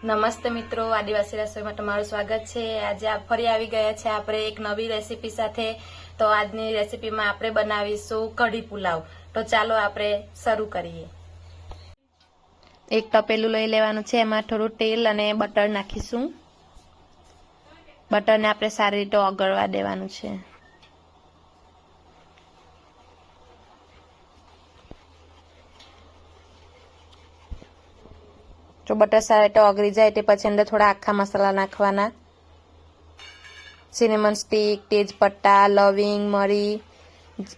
નમસ્તે મિત્રો, આદિવાસી રસોઈમાં તમારું સ્વાગત છે। આજે ફરી આવી ગયા છે આપણે એક નવી રેસીપી સાથે। તો આજની રેસીપીમાં આપણે બનાવીશું કઢી પુલાવ। તો ચાલો આપણે શરૂ કરીએ। એક તપેલું લઈ લેવાનું છે, એમાં થોડું તેલ અને બટર નાખીશું। બટરને આપણે સારી રીતે ઓગળવા દેવાનું છે। જો બટર સારી રીતે ઓગળી જાય તે પછી અંદર થોડા આખા મસાલા નાખવાના। સિનેમન સ્ટિક, તેજપત્તા, લવિંગ, મરી,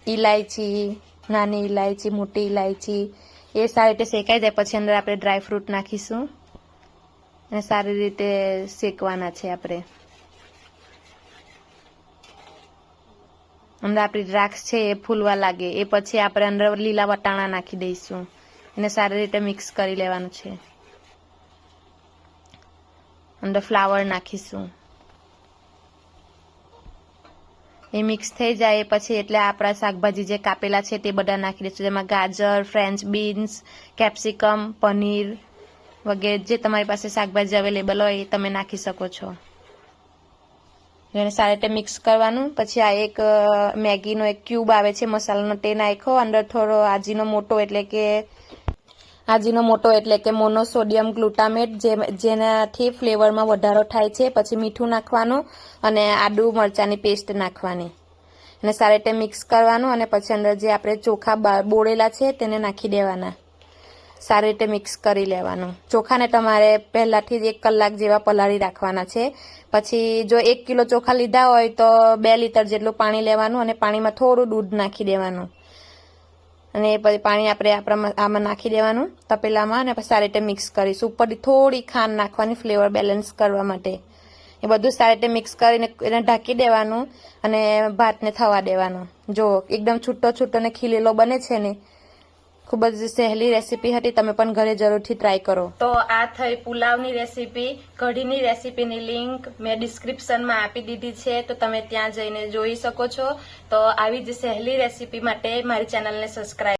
ઇલાયચી, નાની ઇલાયચી, મોટી ઇલાયચી એ સારી રીતે શેકાઈ જાય પછી અંદર આપણે ડ્રાય ફ્રૂટ નાખીશું અને સારી રીતે શેકવાના છે આપણે। અંદર આપણી દ્રાક્ષ છે એ ફૂલવા લાગે એ પછી આપણે અંદર લીલા વટાણા નાખી દઈશું અને સારી રીતે મિક્સ કરી લેવાનું છે। અંદર ફ્લાવર નાખીશું। એ મિક્સ થઈ જાય પછી એટલે આપણા શાકભાજી જે કાપેલા છે તે બધા નાખી દઈશું। જેમાં ગાજર, ફ્રેન્ચ બીન્સ, કેપ્સિકમ, પનીર વગેરે જે તમારી પાસે શાકભાજી અવેલેબલ હોય એ તમે નાખી શકો છો। એને સારી રીતે મિક્સ કરવાનું। પછી આ એક મેગીનો એક ક્યુબ આવે છે મસાલાનો તે નાખ્યો। અંદર થોડો આજીનોમોટો એટલે કે મોનોસોડિયમ ગ્લુટામેટ જેનાથી ફ્લેવરમાં વધારો થાય છે। પછી મીઠું નાખવાનું અને આદુ મરચાંની પેસ્ટ નાખવાની અને સારી રીતે મિક્સ કરવાનું અને પછી અંદર જે આપણે ચોખા બોળેલા છે તેને નાખી દેવાના। સારી રીતે મિક્સ કરી લેવાનું। ચોખાને તમારે પહેલાથી જ 1 કલાક જેવા પલાળી રાખવાના છે। પછી જો 1 કિલો ચોખા લીધા હોય તો 2 લીટર જેટલું પાણી લેવાનું અને પાણીમાં થોડું દૂધ નાખી દેવાનું અને પછી પાણી આપણે આમાં નાખી દેવાનું તપેલામાં અને પછી સારી રીતે મિક્સ કરીશું। ઉપરથી થોડી ખાંડ નાખવાની ફ્લેવર બેલેન્સ કરવા માટે। એ બધું સારી રીતે મિક્સ કરીને એને ઢાંકી દેવાનું અને ભાતને થવા દેવાનું। જો એકદમ છૂટો છૂટો ને ખીલેલો બને છે ને। ખૂબ જ સહેલી રેસીપી હતી, તમે પણ ઘરે જરૂરથી ટ્રાય કરો। તો આ થઈ પુલાવની રેસીપી। કઢીની રેસીપીની લિંક મેં ડિસ્ક્રિપ્શનમાં આપી દીધી છે, તો તમે ત્યાં જઈને જોઈ શકો છો। તો આવી જ સહેલી રેસીપી માટે મારી ચેનલને સબસ્ક્રાઇબ